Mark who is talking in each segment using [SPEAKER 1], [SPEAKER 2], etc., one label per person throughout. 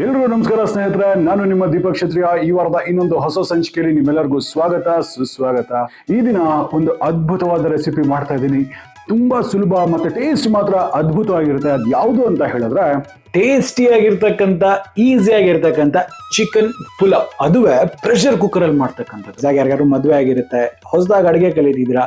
[SPEAKER 1] ಎಲ್ರಿಗೂ ನಮಸ್ಕಾರ ಸ್ನೇಹಿತರೆ, ನಾನು ನಿಮ್ಮ ದೀಪಕ್ ಕ್ಷತ್ರಿಯ. ಈ ವಾರದ ಇನ್ನೊಂದು ಹೊಸ ಸಂಚಿಕೆಯಲ್ಲಿ ನಿಮ್ಮೆಲ್ಲರಿಗೂ ಸ್ವಾಗತ ಸುಸ್ವಾಗತ. ಈ ದಿನ ಒಂದು ಅದ್ಭುತವಾದ ರೆಸಿಪಿ ಮಾಡ್ತಾ ಇದ್ದೀನಿ. ತುಂಬಾ ಸುಲಭ ಮತ್ತೆ ಟೇಸ್ಟ್ ಮಾತ್ರ ಅದ್ಭುತವಾಗಿರುತ್ತೆ. ಅದು ಯಾವುದು ಅಂತ ಹೇಳಿದ್ರೆ ಟೇಸ್ಟಿಯಾಗಿರ್ತಕ್ಕಂಥ ಈಸಿಯಾಗಿರ್ತಕ್ಕಂಥ ಚಿಕನ್ ಪುಲಾವ್. ಅದುವೇ ಪ್ರೆಷರ್ ಕುಕ್ಕರ್ ಅಲ್ಲಿ ಮಾಡ್ತಕ್ಕಂಥದ್ದು. ಯಾರ್ಯಾರು ಮದುವೆ ಆಗಿರುತ್ತೆ, ಹೊಸದಾಗಿ ಅಡುಗೆ ಕಲಿತಿದ್ದೀರಾ,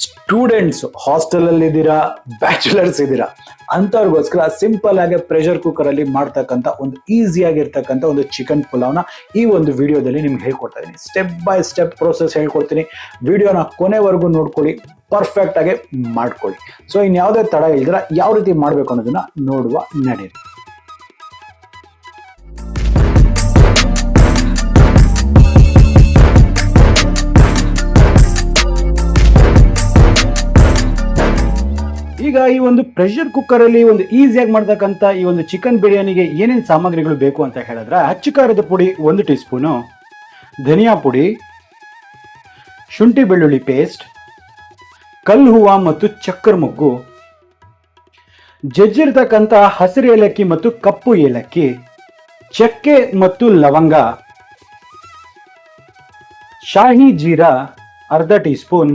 [SPEAKER 1] ಸ್ಟೂಡೆಂಟ್ಸ್ ಹಾಸ್ಟೆಲ್ ಅಲ್ಲಿ ಇದ್ದೀರಾ, ಬ್ಯಾಚುಲರ್ಸ್ ಇದ್ದೀರಾ, ಅಂತವ್ರಿಗೋಸ್ಕರ ಸಿಂಪಲ್ ಆಗಿ ಪ್ರೆಷರ್ ಕುಕ್ಕರ್ ಅಲ್ಲಿ ಮಾಡ್ತಕ್ಕಂಥ ಒಂದು ಈಸಿ ಆಗಿರ್ತಕ್ಕಂಥ ಒಂದು ಚಿಕನ್ ಪುಲಾವ್ನ ಈ ಒಂದು ವಿಡಿಯೋದಲ್ಲಿ ನಿಮ್ಗೆ ಹೇಳ್ಕೊಡ್ತಾ ಇದ್ದೀನಿ. ಸ್ಟೆಪ್ ಬೈ ಸ್ಟೆಪ್ ಪ್ರೋಸೆಸ್ ಹೇಳ್ಕೊಡ್ತೀನಿ. ವಿಡಿಯೋನ ಕೊನೆವರೆಗೂ ನೋಡ್ಕೊಳ್ಳಿ, ಪರ್ಫೆಕ್ಟ್ ಆಗಿ ಮಾಡ್ಕೊಳ್ಳಿ. ಸೊ ಇನ್ಯಾವುದೇ ತಡ ಇಲ್ದಿರ ಯಾವ ರೀತಿ ಮಾಡಬೇಕು ಅನ್ನೋದನ್ನ ನೋಡುವ ನಡೀರಿ. ಈಗ ಈ ಒಂದು ಪ್ರೆಷರ್ ಕುಕ್ಕರ್ ಅಲ್ಲಿ ಒಂದು ಈಸಿಯಾಗಿ ಮಾಡ್ತಕ್ಕಂಥ ಈ ಒಂದು ಚಿಕನ್ ಬಿರಿಯಾನಿಗೆ ಏನೇನು ಸಾಮಗ್ರಿಗಳು ಬೇಕು ಅಂತ ಹೇಳಿದ್ರೆ, ಅಚ್ಚ ಖಾರದ ಪುಡಿ 1 ಟೀ ಸ್ಪೂನು, ಧನಿಯಾ ಪುಡಿ, ಶುಂಠಿ ಬೆಳ್ಳುಳ್ಳಿ ಪೇಸ್ಟ್, ಕಲ್ಲು ಹೂವು ಮತ್ತು ಚಕ್ಕರ್ ಮೊಗ್ಗು, ಜಜ್ಜಿರ್ತಕ್ಕಂಥ ಹಸಿರು ಏಲಕ್ಕಿ ಮತ್ತು ಕಪ್ಪು ಏಲಕ್ಕಿ, ಚಕ್ಕೆ ಮತ್ತು ಲವಂಗ, ಶಾಹಿ ಜೀರಾ ಅರ್ಧ ಟೀ ಸ್ಪೂನ್,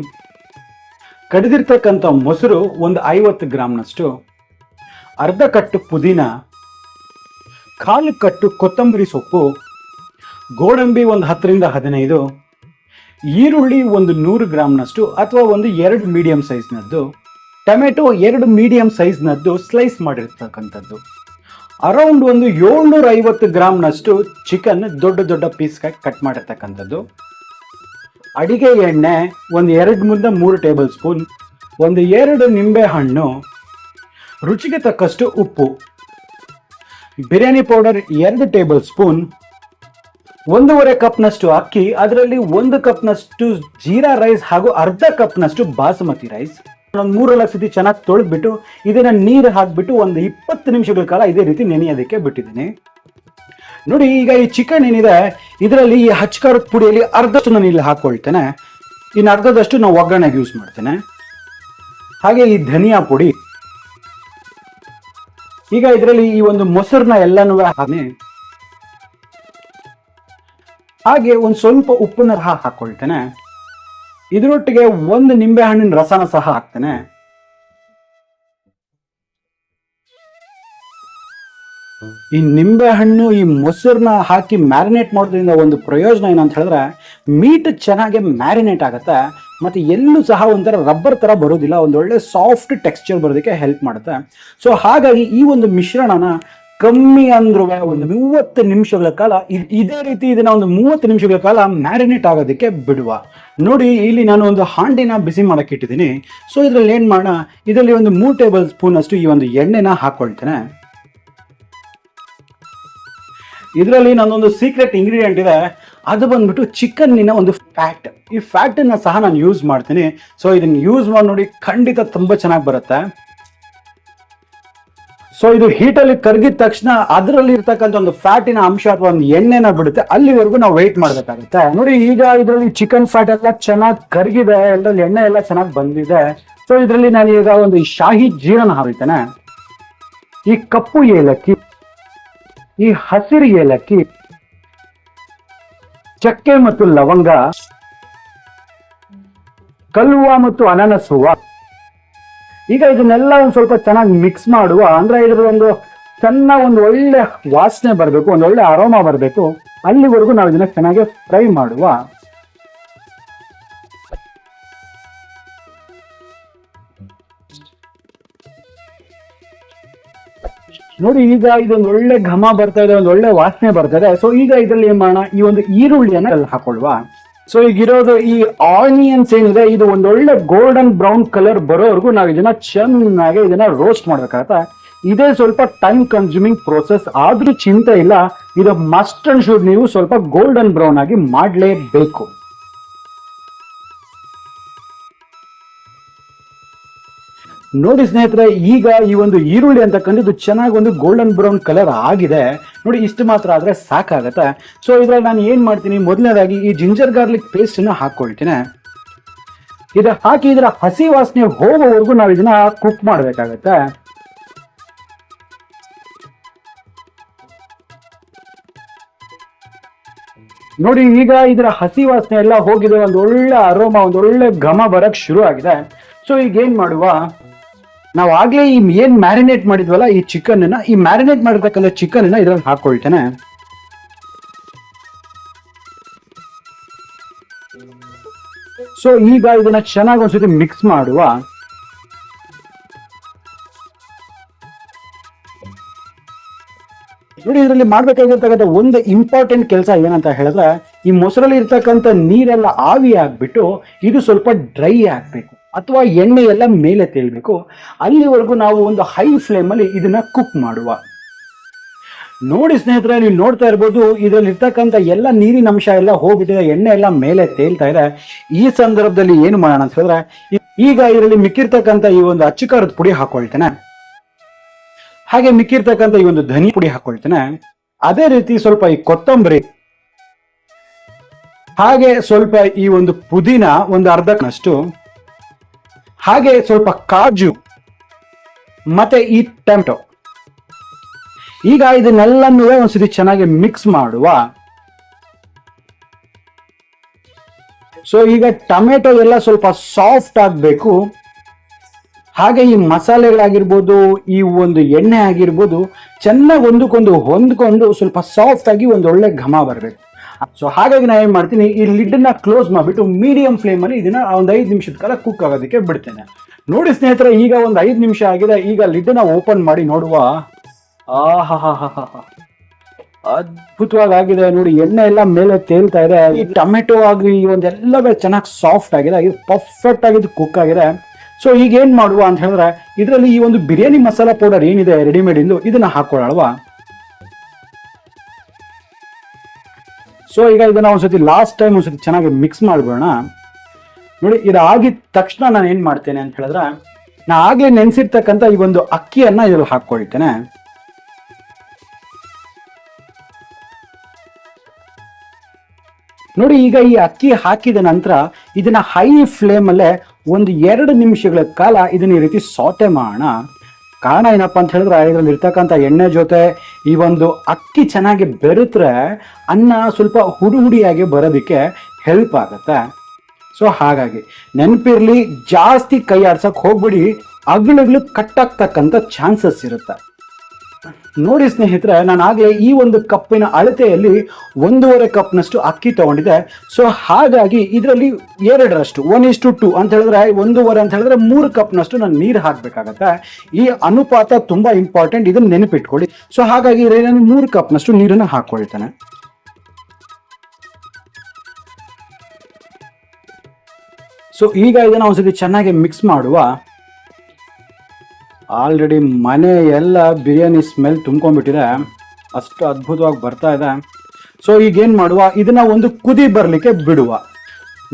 [SPEAKER 1] ಕಡಿದಿರ್ತಕ್ಕಂಥ ಮೊಸರು ಒಂದು 50 ಗ್ರಾಮ್ನಷ್ಟು, ಅರ್ಧ ಕಟ್ಟು ಪುದೀನ, ಕಾಲು ಕಟ್ಟು ಕೊತ್ತಂಬರಿ ಸೊಪ್ಪು, ಗೋಡಂಬಿ ಒಂದು 10 ರಿಂದ 15, ಈರುಳ್ಳಿ ಒಂದು 100 ಗ್ರಾಮ್ನಷ್ಟು ಅಥವಾ ಒಂದು 2 ಮೀಡಿಯಂ ಸೈಜ್ನದ್ದು, ಟೊಮೆಟೊ 2 ಮೀಡಿಯಂ ಸೈಜ್ನದ್ದು ಸ್ಲೈಸ್ ಮಾಡಿರ್ತಕ್ಕಂಥದ್ದು, ಅರೌಂಡ್ ಒಂದು 750 ಗ್ರಾಮ್ನಷ್ಟು ಚಿಕನ್ ದೊಡ್ಡ ದೊಡ್ಡ ಪೀಸ್ಗಾಗಿ ಕಟ್ ಮಾಡಿರ್ತಕ್ಕಂಥದ್ದು, ಅಡಿಗೆ ಎಣ್ಣೆ ಒಂದು 2 3 ಟೇಬಲ್ ಸ್ಪೂನ್, ಒಂದು 2 ನಿಂಬೆ ಹಣ್ಣು, ರುಚಿಗೆ ತಕ್ಕಷ್ಟು ಉಪ್ಪು, ಬಿರಿಯಾನಿ ಪೌಡರ್ 2 ಟೇಬಲ್ ಸ್ಪೂನ್, 1.5 ಕಪ್ನಷ್ಟು ಅಕ್ಕಿ, ಅದರಲ್ಲಿ 1 ಕಪ್ನಷ್ಟು ಜೀರಾ ರೈಸ್ ಹಾಗೂ ಅರ್ಧ ಕಪ್ನಷ್ಟು ಬಾಸುಮತಿ ರೈಸ್. ಒಂದು 3-4 ಸತಿ ಚೆನ್ನಾಗಿ ತೊಳೆದ್ಬಿಟ್ಟು ಇದನ್ನ ನೀರು ಹಾಕ್ಬಿಟ್ಟು ಒಂದು 20 ನಿಮಿಷಗಳ ಕಾಲ ಇದೇ ರೀತಿ ನೆನೆಯೋದಕ್ಕೆ ಬಿಟ್ಟಿದ್ದೀನಿ. ನೋಡಿ, ಈಗ ಈ ಚಿಕನ್ ಏನಿದೆ ಇದರಲ್ಲಿ ಈ ಅಚ್ಚ ಖಾರದ ಪುಡಿಯಲ್ಲಿ ಅರ್ಧಷ್ಟು ನಾನು ಇಲ್ಲಿ ಹಾಕೊಳ್ತೇನೆ, ಇನ್ನು ಅರ್ಧದಷ್ಟು ನಾವು ಒಗ್ಗರಣೆಗೆ ಯೂಸ್ ಮಾಡ್ತೇನೆ. ಹಾಗೆ ಈ ಧನಿಯಾ ಪುಡಿ, ಈಗ ಇದರಲ್ಲಿ ಈ ಒಂದು ಮೊಸರನ್ನ ಎಲ್ಲನೂ ಹಾಗೆ ಒಂದು ಸ್ವಲ್ಪ ಉಪ್ಪನ್ನ ಹಾಕೊಳ್ತೇನೆ. ಇದರೊಟ್ಟಿಗೆ 1 ನಿಂಬೆ ಹಣ್ಣಿನ ರಸನ ಸಹ ಹಾಕ್ತೇನೆ. ಈ ನಿಂಬೆ ಹಣ್ಣು ಈ ಮೊಸರನ್ನ ಹಾಕಿ ಮ್ಯಾರಿನೇಟ್ ಮಾಡೋದ್ರಿಂದ ಒಂದು ಪ್ರಯೋಜನ ಏನಂತ ಹೇಳಿದ್ರೆ, ಮೀಟ್ ಚೆನ್ನಾಗಿ ಮ್ಯಾರಿನೇಟ್ ಆಗುತ್ತೆ ಮತ್ತು ಎಲ್ಲೂ ಸಹ ಒಂಥರ ರಬ್ಬರ್ ಥರ ಬರೋದಿಲ್ಲ, ಒಂದು ಒಳ್ಳೆ ಸಾಫ್ಟ್ ಟೆಕ್ಸ್ಚರ್ ಬರೋದಕ್ಕೆ ಹೆಲ್ಪ್ ಮಾಡುತ್ತೆ. ಸೊ ಹಾಗಾಗಿ ಈ ಒಂದು ಮಿಶ್ರಣನ ಕಮ್ಮಿ ಅಂದ್ರೂ ಒಂದು 30 ನಿಮಿಷಗಳ ಕಾಲ ಇದೇ ರೀತಿ ಇದನ್ನ ಒಂದು 30 ನಿಮಿಷಗಳ ಕಾಲ ಮ್ಯಾರಿನೇಟ್ ಆಗೋದಕ್ಕೆ ಬಿಡುವ. ನೋಡಿ, ಇಲ್ಲಿ ನಾನು ಒಂದು ಹಾಂಡಿನ ಬಿಸಿ ಮಾಡಕ್ಕೆ ಇಟ್ಟಿದ್ದೀನಿ. ಸೊ ಇದರಲ್ಲಿ ಏನು ಮಾಡೋಣ, ಇದರಲ್ಲಿ ಒಂದು 3 ಟೇಬಲ್ ಸ್ಪೂನ್ ಅಷ್ಟು ಈ ಒಂದು ಎಣ್ಣೆನ ಹಾಕೊಳ್ತೇನೆ. ಇದರಲ್ಲಿ ನನ್ನೊಂದು ಸೀಕ್ರೆಟ್ ಇಂಗ್ರೀಡಿಯೆಂಟ್ ಇದೆ, ಅದು ಬಂದ್ಬಿಟ್ಟು ಚಿಕನ್ನಿನ ಒಂದು ಫ್ಯಾಟ್. ಈ ಫ್ಯಾಟನ್ನು ಸಹ ನಾನು ಯೂಸ್ ಮಾಡ್ತೀನಿ. ಸೊ ಇದನ್ನು ಯೂಸ್ ಮಾಡಿ ನೋಡಿ, ಖಂಡಿತ ತುಂಬ ಚೆನ್ನಾಗಿ ಬರುತ್ತೆ. ಸೊ ಇದು ಹೀಟಲ್ಲಿ ಕರಗಿದ ತಕ್ಷಣ ಅದರಲ್ಲಿ ಇರ್ತಕ್ಕಂಥ ಒಂದು ಫ್ಯಾಟಿನ ಅಂಶ ಅಥವಾ ಒಂದು ಎಣ್ಣೆನ ಬಿಡುತ್ತೆ, ಅಲ್ಲಿವರೆಗೂ ನಾವು ವೆಯ್ಟ್ ಮಾಡಬೇಕಾಗುತ್ತೆ. ನೋಡಿ, ಈಗ ಇದರಲ್ಲಿ ಚಿಕನ್ ಫ್ಯಾಟ್ ಎಲ್ಲ ಚೆನ್ನಾಗಿ ಕರಗಿದೆ, ಎಲ್ಲರಲ್ಲಿ ಎಣ್ಣೆ ಎಲ್ಲ ಚೆನ್ನಾಗಿ ಬಂದಿದೆ. ಸೊ ಇದರಲ್ಲಿ ನಾನು ಈಗ ಒಂದು ಶಾಹಿ ಜೀರನ ಹಾಕ್ತೇನೆ. ಈ ಕಪ್ಪು ಏಲಕ್ಕಿ, ಈ ಹಸಿರು ಏಲಕ್ಕಿ, ಚಕ್ಕೆ ಮತ್ತು ಲವಂಗ, ಕಲ್ಲುವ ಮತ್ತು ಅನಾನಸ್ ಹೂವ. ಈಗ ಇದನ್ನೆಲ್ಲ ಒಂದು ಸ್ವಲ್ಪ ಚೆನ್ನಾಗಿ ಮಿಕ್ಸ್ ಮಾಡುವ. ಅಂದ್ರೆ ಇದ್ರ ಒಂದು ಚೆನ್ನಾಗಿ ಒಂದು ಒಳ್ಳೆ ವಾಸನೆ ಬರಬೇಕು, ಒಂದು ಒಳ್ಳೆ ಅರೋಮಾ ಬರಬೇಕು, ಅಲ್ಲಿವರೆಗೂ ನಾವು ಇದನ್ನ ಚೆನ್ನಾಗಿ ಫ್ರೈ ಮಾಡುವ. ನೋಡಿ, ಈಗ ಇದೊಂದು ಒಳ್ಳೆ ಘಮ ಬರ್ತಾ ಇದೆ, ಒಂದು ಒಳ್ಳೆ ವಾಸನೆ ಬರ್ತಾ ಇದೆ. ಸೊ ಈಗ ಇದರಲ್ಲಿ ಏನ್ ಮಾಡೋಣ, ಈ ಒಂದು ಈರುಳ್ಳಿಯನ್ನ ಹಾಕೊಳ್ಳುವ. ಸೊ ಈಗ ಇರೋದು ಈ ಆನಿಯನ್ಸ್ ಏನಿದೆ, ಇದು ಒಂದೊಳ್ಳೆ ಗೋಲ್ಡನ್ ಬ್ರೌನ್ ಕಲರ್ ಬರೋವರೆಗೂ ನಾವು ಇದನ್ನ ಚೆನ್ನಾಗಿ ಇದನ್ನ ರೋಸ್ಟ್ ಮಾಡ್ಬೇಕಾಗತ್ತೆ. ಇದೇ ಸ್ವಲ್ಪ ಟೈಮ್ ಕನ್ಸ್ಯೂಮಿಂಗ್ ಪ್ರೋಸೆಸ್, ಆದ್ರೂ ಚಿಂತೆ ಇಲ್ಲ, ಇದು ಮಸ್ಟ್ ಅಂಡ್ ಶುಡ್ ನೀವು ಸ್ವಲ್ಪ ಗೋಲ್ಡನ್ ಬ್ರೌನ್ ಆಗಿ ಮಾಡಲೇಬೇಕು. ನೋಡಿ ಸ್ನೇಹಿತರೆ, ಈಗ ಈ ಒಂದು ಈರುಳ್ಳಿ ಅಂತಕ್ಕಂಥದ್ದು ಚೆನ್ನಾಗಿ ಒಂದು ಗೋಲ್ಡನ್ ಬ್ರೌನ್ ಕಲರ್ ಆಗಿದೆ. ನೋಡಿ, ಇಷ್ಟು ಮಾತ್ರ ಆದ್ರೆ ಸಾಕಾಗತ್ತೆ. ಸೊ ಇದ್ರಲ್ಲಿ ನಾನು ಏನ್ ಮಾಡ್ತೀನಿ, ಮೊದಲನೇದಾಗಿ ಈ ಜಿಂಜರ್ ಗಾರ್ಲಿಕ್ ಪೇಸ್ಟ್ ಅನ್ನ ಹಾಕೊಳ್ತೀನಿ. ಇದು ಹಾಕಿ ಇದರ ಹಸಿ ವಾಸನೆ ಹೋಗೋವರೆಗೂ ನಾವು ಇದನ್ನ ಕುಕ್ ಮಾಡಬೇಕಾಗತ್ತೆ. ನೋಡಿ ಈಗ ಇದರ ಹಸಿ ವಾಸನೆ ಎಲ್ಲ ಹೋಗಿದೆ, ಒಂದು ಒಳ್ಳೆ ಅರೋಮ, ಒಂದು ಒಳ್ಳೆ ಘಮ ಬರಕ್ ಶುರು ಆಗಿದೆ. ಸೊ ಈಗ ಏನ್ ಮಾಡುವ, ನಾವು ಆಗ್ಲೇ ಈ ಏನ್ ಮ್ಯಾರಿನೇಟ್ ಮಾಡಿದ್ವಲ್ಲ ಈ ಚಿಕನ್ ಅನ್ನ, ಈ ಮ್ಯಾರಿನೇಟ್ ಮಾಡಿರ್ತಕ್ಕಂಥ ಚಿಕನ್ ಅನ್ನ ಇದ್ರಲ್ಲಿ ಹಾಕೊಳ್ತೇನೆ. ಸೊ ಈಗ ಇದನ್ನ ಚೆನ್ನಾಗಿ ಒಂದ್ಸತಿ ಮಿಕ್ಸ್ ಮಾಡುವ. ನೋಡಿ ಇದರಲ್ಲಿ ಮಾಡ್ಬೇಕಾಗಿರ್ತಕ್ಕಂಥ ಒಂದು ಇಂಪಾರ್ಟೆಂಟ್ ಕೆಲಸ ಏನಂತ ಹೇಳಿದ್ರೆ, ಈ ಮೊಸರಲ್ಲಿ ಇರ್ತಕ್ಕಂಥ ನೀರೆಲ್ಲ ಆವಿ ಆಗ್ಬಿಟ್ಟು ಇದು ಸ್ವಲ್ಪ ಡ್ರೈ ಆಗ್ಬೇಕು ಅಥವಾ ಎಣ್ಣೆ ಎಲ್ಲ ಮೇಲೆ ತೇಳ್ಬೇಕು. ಅಲ್ಲಿವರೆಗೂ ನಾವು ಒಂದು ಹೈ ಫ್ಲೇಮ್ ಅಲ್ಲಿ ಇದನ್ನ ಕುಕ್ ಮಾಡುವ. ನೋಡಿ ಸ್ನೇಹಿತರೆ, ನೀವು ನೋಡ್ತಾ ಇರ್ಬೋದು ಇದರಲ್ಲಿ ಇರ್ತಕ್ಕಂಥ ಎಲ್ಲ ನೀರಿನ ಅಂಶ ಎಲ್ಲ ಹೋಗ್ಬಿಟ್ಟಿದೆ, ಎಣ್ಣೆ ಎಲ್ಲ ಮೇಲೆ ತೇಲ್ತಾ ಇದೆ. ಈ ಸಂದರ್ಭದಲ್ಲಿ ಏನು ಮಾಡೋಣ ಅಂತ ಹೇಳಿದ್ರೆ, ಈಗ ಇದರಲ್ಲಿ ಮಿಕ್ಕಿರ್ತಕ್ಕಂಥ ಈ ಒಂದು ಅಚ್ಚಕಾರದ ಪುಡಿ ಹಾಕೊಳ್ತೇನೆ, ಹಾಗೆ ಮಿಕ್ಕಿರ್ತಕ್ಕಂಥ ಈ ಒಂದು ಧನಿ ಪುಡಿ ಹಾಕೊಳ್ತೇನೆ. ಅದೇ ರೀತಿ ಸ್ವಲ್ಪ ಈ ಕೊತ್ತಂಬರಿ, ಹಾಗೆ ಸ್ವಲ್ಪ ಈ ಒಂದು ಪುದೀನ ಒಂದು ಅರ್ಧನಷ್ಟು, ಹಾಗೆ ಸ್ವಲ್ಪ ಕಾಜು ಮತ್ತೆ ಈ ಟೊಮೆಟೊ. ಈಗ ಇದನ್ನೆಲ್ಲನೂ ಒಂದ್ಸತಿ ಚೆನ್ನಾಗಿ ಮಿಕ್ಸ್ ಮಾಡುವ. ಸೊ ಈಗ ಟೊಮೆಟೊ ಎಲ್ಲ ಸ್ವಲ್ಪ ಸಾಫ್ಟ್ ಆಗಬೇಕು, ಹಾಗೆ ಈ ಮಸಾಲೆಗಳಾಗಿರ್ಬೋದು, ಈ ಒಂದು ಎಣ್ಣೆ ಆಗಿರ್ಬೋದು ಚೆನ್ನಾಗಿ ಒಂದಕ್ಕೊಂದು ಹೊಂದ್ಕೊಂಡು ಸ್ವಲ್ಪ ಸಾಫ್ಟ್ ಆಗಿ ಒಂದು ಒಳ್ಳೆ ಘಮ ಬರಬೇಕು. ಸೊ ಹಾಗಾಗಿ ನಾನು ಏನ್ ಮಾಡ್ತೀನಿ, ಈ ಲಿಡ್ನ ಕ್ಲೋಸ್ ಮಾಡಿಬಿಟ್ಟು ಮೀಡಿಯಂ ಫ್ಲೇಮ್ ಅಲ್ಲಿ ಇದನ್ನ ಒಂದು 5 ನಿಮಿಷದ ಕಾಲ ಕುಕ್ ಆಗೋದಕ್ಕೆ ಬಿಡ್ತೇನೆ. ನೋಡಿ ಸ್ನೇಹಿತರೆ, ಈಗ ಒಂದು 5 ನಿಮಿಷ ಆಗಿದೆ. ಈಗ ಲಿಡ್ನ ಓಪನ್ ಮಾಡಿ ನೋಡುವ. ಅದ್ಭುತವಾಗಿ ಆಗಿದೆ ನೋಡಿ, ಎಣ್ಣೆ ಎಲ್ಲ ಮೇಲೆ ತೇಲ್ತಾ ಇದೆ. ಈ ಟೊಮೆಟೊ ಆಗಿ ಈ ಒಂದೆಲ್ಲ ಚೆನ್ನಾಗಿ ಸಾಫ್ಟ್ ಆಗಿದೆ, ಇದು ಪರ್ಫೆಕ್ಟ್ ಆಗಿ ಕುಕ್ ಆಗಿದೆ. ಸೊ ಈಗ ಏನ್ ಮಾಡುವ ಅಂತ ಹೇಳಿದ್ರೆ, ಇದರಲ್ಲಿ ಈ ಒಂದು ಬಿರಿಯಾನಿ ಮಸಾಲಾ ಪೌಡರ್ ಏನಿದೆ ರೆಡಿಮೇಡ್ ಇಂದು, ಇದನ್ನ ಹಾಕೊಳ್ಳಲ್ವಾ. ಸೊ ಈಗ ಇದನ್ನ ಒಂದ್ಸತಿ ಲಾಸ್ಟ್ ಟೈಮ್ ಒಂದ್ಸತಿ ಚೆನ್ನಾಗಿ ಮಿಕ್ಸ್ ಮಾಡ್ಬೋಣ. ನೋಡಿ ಇದಾಗಿದ ತಕ್ಷಣ ನಾನು ಏನ್ ಮಾಡ್ತೇನೆ ಅಂತ ಹೇಳಿದ್ರೆ, ನಾ ಆಗ್ಲೇ ನೆನ್ಸಿರ್ತಕ್ಕಂಥ ಈ ಒಂದು ಅಕ್ಕಿಯನ್ನ ಇದ್ರಲ್ಲಿ ಹಾಕೊಳ್ತೇನೆ. ನೋಡಿ ಈಗ ಈ ಅಕ್ಕಿ ಹಾಕಿದ ನಂತರ ಇದನ್ನ ಹೈ ಫ್ಲೇಮ್ ಅಲ್ಲೇ ಒಂದು 2 ನಿಮಿಷಗಳ ಕಾಲ ಇದನ್ನ ಈ ರೀತಿ ಸಾಟೆ ಮಾಡೋಣ. ಕಾರಣ ಏನಪ್ಪಾ ಅಂತ ಹೇಳಿದ್ರೆ, ಇದರಲ್ಲಿ ಇರ್ತಕ್ಕಂಥ ಎಣ್ಣೆ ಜೊತೆ ಈ ಒಂದು ಅಕ್ಕಿ ಚೆನ್ನಾಗಿ ಬೆರೆತ್ರೆ ಅನ್ನ ಸ್ವಲ್ಪ ಹುಡಿಯಾಗಿ ಬರೋದಕ್ಕೆ ಹೆಲ್ಪ್ ಆಗುತ್ತೆ. ಸೊ ಹಾಗಾಗಿ ನೆನಪಿರ್ಲಿ, ಜಾಸ್ತಿ ಕೈ ಆಡ್ಸಕ್ ಹೋಗ್ಬಿಡಿ, ಅಗ್ಲಗ್ಲು ಕಟ್ಟಾಗ್ತಕ್ಕಂಥ ಚಾನ್ಸಸ್ ಇರುತ್ತೆ. ನೋಡಿ ಸ್ನೇಹಿತರೆ, ನಾನು ಆಗ್ಲೇ ಈ ಒಂದು ಕಪ್ಪಿನ ಅಳತೆಯಲ್ಲಿ 1.5 ಕಪ್ನಷ್ಟು ಅಕ್ಕಿ ತಗೊಂಡಿದ್ದೆ. ಸೊ ಹಾಗಾಗಿ ಇದರಲ್ಲಿ 2 1:2 ಅಂತ ಹೇಳಿದ್ರೆ 1.5 ಅಂತ ಹೇಳಿದ್ರೆ 3 ಕಪ್ನಷ್ಟು ನಾನು ನೀರು ಹಾಕ್ಬೇಕಾಗತ್ತೆ. ಈ ಅನುಪಾತ ತುಂಬಾ ಇಂಪಾರ್ಟೆಂಟ್, ಇದನ್ನ ನೆನಪಿಟ್ಕೊಳ್ಳಿ. ಸೊ ಹಾಗಾಗಿ ನಾನು 3 ಕಪ್ನಷ್ಟು ನೀರನ್ನು ಹಾಕೊಳ್ತೇನೆ. ಸೊ ಈಗ ಇದನ್ನ ಒಂದ್ಸತಿ ಚೆನ್ನಾಗಿ ಮಿಕ್ಸ್ ಮಾಡುವ. ಆಲ್ರೆಡಿ ಮನೆ ಎಲ್ಲ ಬಿರಿಯಾನಿ ಸ್ಮೆಲ್ ತುಂಬ್ಕೊಂಡ್ಬಿಟ್ಟಿದೆ, ಅಷ್ಟು ಅದ್ಭುತವಾಗಿ ಬರ್ತಾ ಇದೆ. ಸೊ ಈಗೇನು ಮಾಡುವ, ಇದನ್ನ ಒಂದು ಕುದಿ ಬರಲಿಕ್ಕೆ ಬಿಡುವ.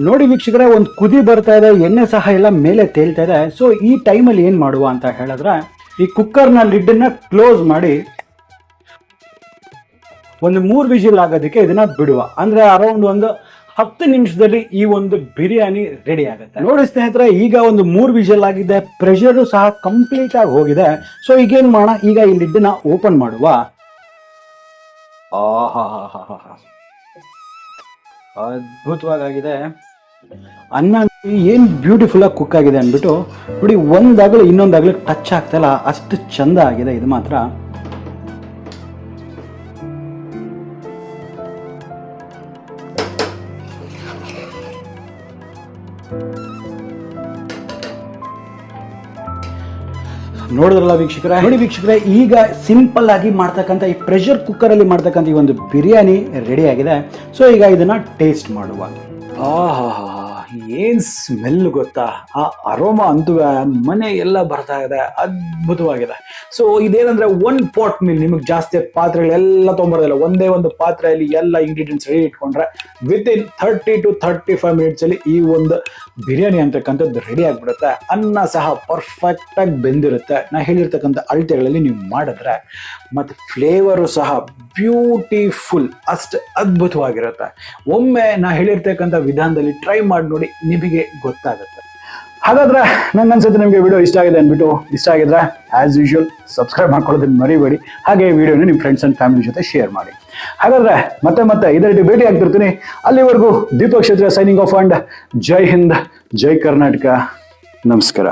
[SPEAKER 1] ನೋಡಿ ವೀಕ್ಷಕರೇ, ಒಂದು ಕುದಿ ಬರ್ತಾ ಇದೆ, ಎಣ್ಣೆ ಸಹ ಎಲ್ಲ ಮೇಲೆ ತೇಲ್ತಾ ಇದೆ. ಸೊ ಈ ಟೈಮಲ್ಲಿ ಏನು ಮಾಡುವ ಅಂತ ಹೇಳಿದ್ರೆ, ಈ ಕುಕ್ಕರ್ನ ಲಿಡ್ಡನ್ನ ಕ್ಲೋಸ್ ಮಾಡಿ ಒಂದು 3 ವಿಜಿಲ್ ಆಗೋದಕ್ಕೆ ಇದನ್ನ ಬಿಡುವ. ಅಂದ್ರೆ ಅರೌಂಡ್ ಒಂದು 10 ನಿಮಿಷದಲ್ಲಿ ಈ ಒಂದು ಬಿರಿಯಾನಿ ರೆಡಿ ಆಗುತ್ತೆ. ನೋಡಿ ಸ್ನೇಹಿತರೆ, ಈಗ ಒಂದು 3 ವಿಷಲ್ ಆಗಿದೆ, ಪ್ರೆಷರು ಸಹ ಕಂಪ್ಲೀಟ್ ಆಗಿ ಹೋಗಿದೆ. ಸೊ ಈಗೇನ್ ಮಾಡೋಣ, ಈಗ ಈ ಲಿಡ್ನ ಓಪನ್ ಮಾಡುವ. ಅದ್ಭುತವಾಗಿದೆ ಅನ್ನ, ಏನ್ ಬ್ಯೂಟಿಫುಲ್ ಆಗಿ ಕುಕ್ ಆಗಿದೆ ಅಂದ್ಬಿಟ್ಟು ನೋಡಿ, ಒಂದಾಗಲೂ ಇನ್ನೊಂದಾಗಲೂ ಟಚ್ ಆಗ್ತಾ ಇಲ್ಲ, ಅಷ್ಟು ಚಂದ ಆಗಿದೆ ಇದು ಮಾತ್ರ. ನೋಡಿದ್ರಲ್ಲ ವೀಕ್ಷಕರೇ, ನೋಡಿ ವೀಕ್ಷಕರೇ, ಈಗ ಸಿಂಪಲ್ ಆಗಿ ಮಾಡ್ತಕ್ಕಂಥ ಈ ಪ್ರೆಷರ್ ಕುಕ್ಕರ್ ಅಲ್ಲಿ ಮಾಡ್ತಕ್ಕಂಥ ಈ ಒಂದು ಬಿರಿಯಾನಿ ರೆಡಿ ಆಗಿದೆ. ಸೊ ಈಗ ಇದನ್ನ ಟೇಸ್ಟ್ ಮಾಡುವ. ಏನ್ ಸ್ಮೆಲ್ ಗೊತ್ತಾ, ಆ ಅರೋಮಾ ಅಂತೂ ಮನೆ ಎಲ್ಲ ಬರ್ತಾ ಇದೆ, ಅದ್ಭುತವಾಗಿದೆ. ಸೊ ಇದೇನಂದ್ರೆ 1 ಪಾಟ್ ಮೀಲ್, ನಿಮಗೆ ಜಾಸ್ತಿ ಪಾತ್ರೆಗಳೆಲ್ಲ ತೊಗೊಂಬರೋದಿಲ್ಲ, ಒಂದೇ ಒಂದು ಪಾತ್ರೆಯಲ್ಲಿ ಎಲ್ಲ ಇಂಗ್ರೀಡಿಯೆಂಟ್ಸ್ ರೆಡಿ ಇಟ್ಕೊಂಡ್ರೆ ವಿತಿನ್ 30 to 35 ಮಿನಿಟ್ಸ್ ಅಲ್ಲಿ ಈ ಒಂದು ಬಿರಿಯಾನಿ ಅಂತಕ್ಕಂಥದ್ದು ರೆಡಿ ಆಗ್ಬಿಡುತ್ತೆ. ಅನ್ನ ಸಹ ಪರ್ಫೆಕ್ಟ್ ಆಗಿ ಬೆಂದಿರುತ್ತೆ, ನಾ ಹೇಳಿರ್ತಕ್ಕಂಥ ಅಳತೆಗಳಲ್ಲಿ ನೀವು ಮಾಡಿದ್ರೆ, ಮತ್ತೆ ಫ್ಲೇವರು ಸಹ ಬ್ಯೂಟಿಫುಲ್, ಅಷ್ಟು ಅದ್ಭುತವಾಗಿರುತ್ತೆ. ಒಮ್ಮೆ ನಾ ಹೇಳಿರ್ತಕ್ಕಂಥ ವಿಧಾನದಲ್ಲಿ ಟ್ರೈ ಮಾಡಿ ನೋಡಿ, ನಿಮಗೆ ಗೊತ್ತಾಗುತ್ತೆ.
[SPEAKER 2] ಹಾಗಾದ್ರೆ ನಂಗೆ ಅನ್ಸುತ್ತೆ ನಿಮಗೆ ವಿಡಿಯೋ ಇಷ್ಟ ಆಗಿದೆ ಅಂದ್ಬಿಟ್ಟು, ಇಷ್ಟ ಆಗಿದ್ರೆ ಆಸ್ ಯೂಶುವಲ್ ಸಬ್ಸ್ಕ್ರೈಬ್ ಮಾಡ್ಕೊಳ್ಳೋದನ್ನ ಮರಿಬೇಡಿ. ಹಾಗೆ ವಿಡಿಯೋನ ನಿಮ್ಮ ಫ್ರೆಂಡ್ಸ್ ಅಂಡ್ ಫ್ಯಾಮಿಲಿ ಜೊತೆ ಶೇರ್ ಮಾಡಿ. ಹಾಗಾದ್ರೆ ಮತ್ತೆ ಇದೇ ರೀತಿ ಭೇಟಿ ಆಗ್ತಿರ್ತೀನಿ. ಅಲ್ಲಿವರೆಗೂ ದೀಪಕ್ ಕ್ಷೇತ್ರ ಸೈನಿಂಗ್ ಆಫ್ ಅಂಡ್ ಜೈ ಹಿಂದ್, ಜೈ ಕರ್ನಾಟಕ, ನಮಸ್ಕಾರ.